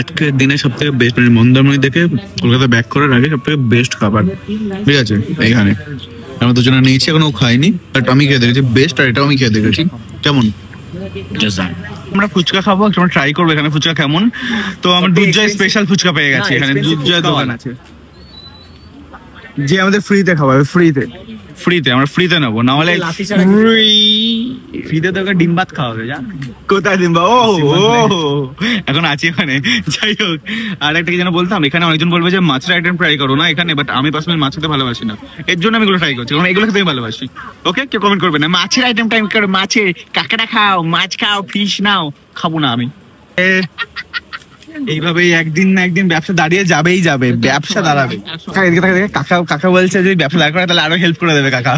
আজকের দিনে সব থেকে বেস্ট মানে মন্দারমণি থেকে কলকাতা ব্যাক করার আগে সব থেকে বেস্ট খাবার ঠিক আছে এইখানে। আমরা দুজনে নিয়েছি, এখনো খাইনি, বাট আমি খেয়ে দেখেছি বেস্ট, আর এটাও আমি খেয়ে দেখেছি কেমন। আমরা ফুচকা খাবো, আমরা ট্রাই করবো এখানে ফুচকা কেমন। তো আমরা দুধজয় স্পেশাল ফুচকা পেয়ে গেছি, এখানে দুধজয় দোকান আছে যে আমাদের ফ্রিতে খাওয়াবে, ফ্রিতে আমরা ফ্রিতে নেবো, না হলে ফ্রিতে তোকে ডিম ভাত খাওয়াবে। কোথায় ডিম ভাত? এখন আছি ওখানে। যাই হোক, আর একটা কি যেন বলতাম, এখানে অনেকজন বলবে যে মাছের আইটেম ট্রাই করো না এখানে, বাট আমি পার্সোনালি মাছ খেতে ভালোবাসি না, এর জন্য আমি এগুলো ট্রাই করছি, কারণ এগুলো খেতে আমি ভালোবাসি। ওকে, কেউ কমেন্ট করবে না মাছের আইটেম টাইম করো, মাছের কাঁকড়া খাও, মাছ খাও, ফিশ নাও, খাবো না আমি। এইভাবেই একদিন না একদিন ব্যবসা দাঁড়িয়ে যাবেই যাবে, ব্যবসা দাঁড়াবে। কাকা বলছে যদি ব্যবসা দাঁড় করে তাহলে আরো হেল্প করে দেবে কাকা।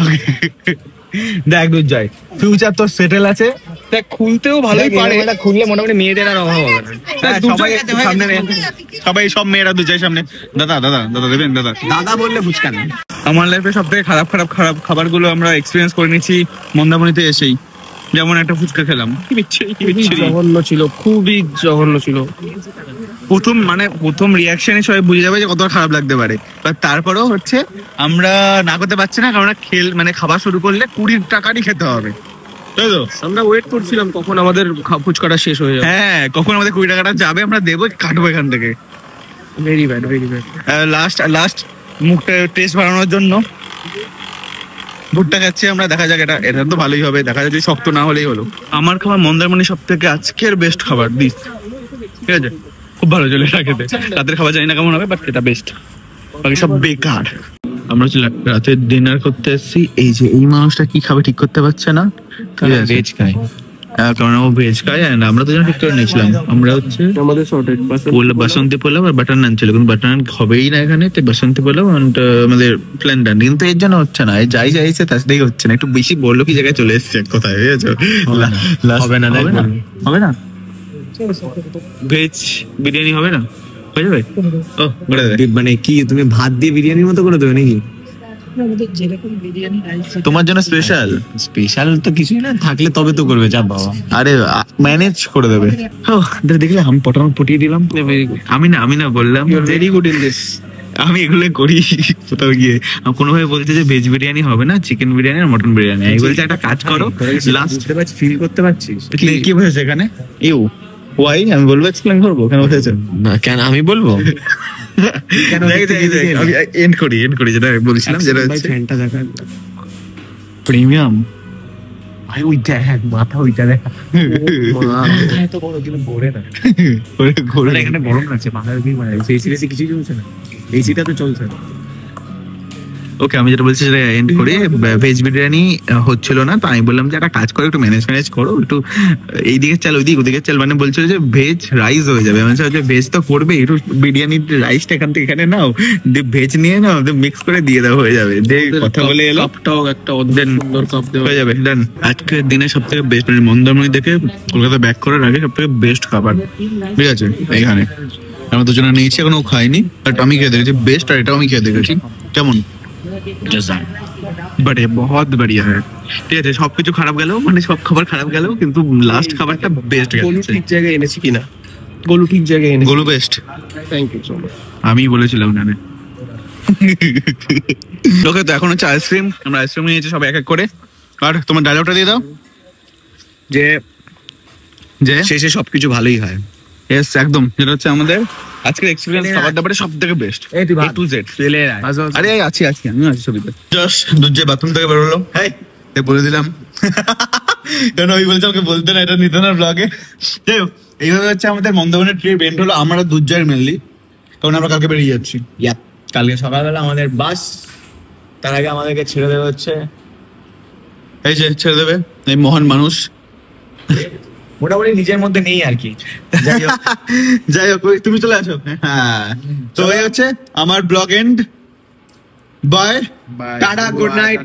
দেখ দুধজয়, ফিউচার তোর সেটেল আছে, দেখ খুলতেও ভালোই পারে, খুললে মোটামুটি মেয়েদের আর অভাব হবে না। সবাই সামনে, সবাই সব মেয়েরা দুধজয়ের সামনে দাদা দাদা দাদা দেবেন, দাদা দাদা বললে ফুচকা নেই। আমার লাইফে সব থেকে খারাপ খাবারগুলো আমরা এক্সপিরিয়েন্স করে নিচ্ছি মন্দারমণিতে এসেই। যেমন একটা ফুচকা খেলাম, জঘন্য ছিল, খুবই জঘন্য ছিল। প্রথম রিয়াকশনে সবাই বুঝে যাবে যে কতটা খারাপ লাগতে পারে, বাট তারপরেও হচ্ছে আমরা না করতে পারছি না, কারণ খাবার শুরু করলে 20 টাকারই খেতে হবে। তাই তো আমরা ওয়েট করছিলাম কখন আমাদের ফুচকাটা শেষ হয়ে যাবে। হ্যাঁ, কখন আমাদের 20 টাকাটা যাবে, আমরা দেবো, কাটবো এখান থেকে। Very bad. লাস্ট মুখটা টেস্ট বাড়ানোর জন্য ভুট্টা খাচ্ছি আমরা, দেখা যাক এটা তো ভালোই হবে, দেখা যাক যদি শক্ত না হলেই হলো। আমার খাবার মন্দারমণি সব থেকে আজকের বেস্ট খাবার দিস, ঠিক আছে, খুব ভালো চলে এটা খেতে। রাতের খাবার জানি না কেমন হবে, বাট এটা বেস্ট, বাকি সব বেকার। আমরা রাতে ডিনার করতে এসেছি, এই যে এই মানুষটা কি খাবে ঠিক করতে পারছে না, ভেজ খায়, কারণ ও ভেজ খায়। আমরা দুজন ঠিক করে নিয়েছিলাম, আমরা হচ্ছে আমাদের বাসন্তী পোলাও আর বাটার নান ছিল, কিন্তু বাটার নান হবেই না এখানে, তো বাসন্তী পোলাও আমাদের প্ল্যান ডান, কিন্তু এর জন্য হচ্ছে না, যাই যাইছে তার সাথেই হচ্ছে না। একটু বেশি বললো কি জায়গায় চলে এসছে কোথায়, হবে না ভেজ বিরিয়ানি হবে না, হয়ে যাবে। ও মানে কি তুমি ভাত দিয়ে বিরিয়ানির মতো করে দেবে নাকি? তোমার জন্য স্পেশাল তো কিছুই না, থাকলে তবে তো করবে, যা বাবা, আরে ম্যানেজ করে দেবে। দেখলে আমি পটিয়ে দিলাম। আমি না বললাম ভেরি গুড ইন দিস, আমি এগুলো করি কোথাও গিয়ে। কোনো ভাবে বলছে যে ভেজ বিরিয়ানি হবে না, চিকেন বিরিয়ানি আর মটন বিরিয়ানি। এই বলছে একটা কাজ করো, লাস্ট ফিল করতে পারছিস কি বলেছে এখানে, ওয়াই আমি বলবো, এক্সপ্লেন করবো কেন বলেছে না, কেন আমি বলবো এন্ড করি যেটা বলছিলাম, যেটা ফ্যানটা দেখা প্রিমিয়াম ভাই, ওইটা এক মাথা, ওইটা দেখা এত বড় কিন্তু ঘোরে না, এখানে গরম লাগছে, মাথার কি মানে এসি কিছুই চলছে না, এসিটা তো চলছে না। ওকে, আমি যেটা বলছি সেটা এন্ড করে, ভেজ বিরিয়ানি হচ্ছিল না, তো আমি বললাম যে একটা কাজ করো, একটু ম্যানেজ করো, একটু এইদিকে চাল ওদিকে চাল, মানে বলছিল যে ভেজ রাইস হয়ে যাবে। আমি যে ভেজ তো করবে, একটু বিরিয়ানির রাইসটা এখান থেকে এখানে নাও, ভেজ নিয়ে নাও, মিক্স করে দিয়ে দাও, হয়ে যাবে। কথা বলে এলো, একটা সুন্দর কাপ হয়ে যাবে, ডান। আজকের দিনে সব থেকে বেস্ট মানে মন্দারমণি থেকে কলকাতা ব্যাক করার আগে সব থেকে বেস্ট খাবার ঠিক আছে এইখানে। আমরা দুজনে নিয়েছি, এখনো খাইনি, বাট আমি খেয়ে দেখেছি বেস্ট, আর এটাও আমি খেয়ে দেখেছি কেমন। বহুত বড়িয়া হ্যাঁ, ঠিক আছে, সবকিছু খারাপ গেল, মানে সব খাবার খারাপ গেল, কিন্তু লাস্ট খাবারটা বেস্ট গেছে। ঠিক জায়গায় এনেছি কিনা, গোলু ঠিক জায়গায় এনেছি, Golu best, thank you so much. আমি বলেছিলাম জানে। ওকে, তো এখন হচ্ছে আইসক্রিম, আমরা আইসক্রিম নিয়েছি সব এক এক করে। আর তোমার ডায়লগটা দিয়ে দাও, যে শেষে সবকিছু ভালোই হয়। ইয়েস, একদম, যেটা হচ্ছে আমাদের আজকের এক্সপেরিয়েন্স খাবার দাবারে সব থেকে বেস্ট, A to Z। আরে আছি আমি আছি ছবিতে। জাস্ট দুধজয় বাথরুম থেকে বেরোলো, হ্যাঁ বলে দিলাম, কারণ আমি বলছি আমাকে বলতে না, এটা নিতে না ব্লগে। এইভাবে হচ্ছে আমাদের মন্দারমণির ট্রিপ এন্ড হলো, আমরা দুধজয়ের মেনলি, কারণ আমরা কালকে বেরিয়ে যাচ্ছি। কালকে সকালবেলা আমাদের বাস, তার আগে আমাদেরকে ছেড়ে দেবে হচ্ছে এই যে ছেড়ে দেবে এই মহান মানুষ, মোটামুটি নিজের মধ্যে নেই আর কি। যাই হোক তুমি চলে আসো। হ্যাঁ, তো এই হচ্ছে আমার blog end, bye, tata, good night.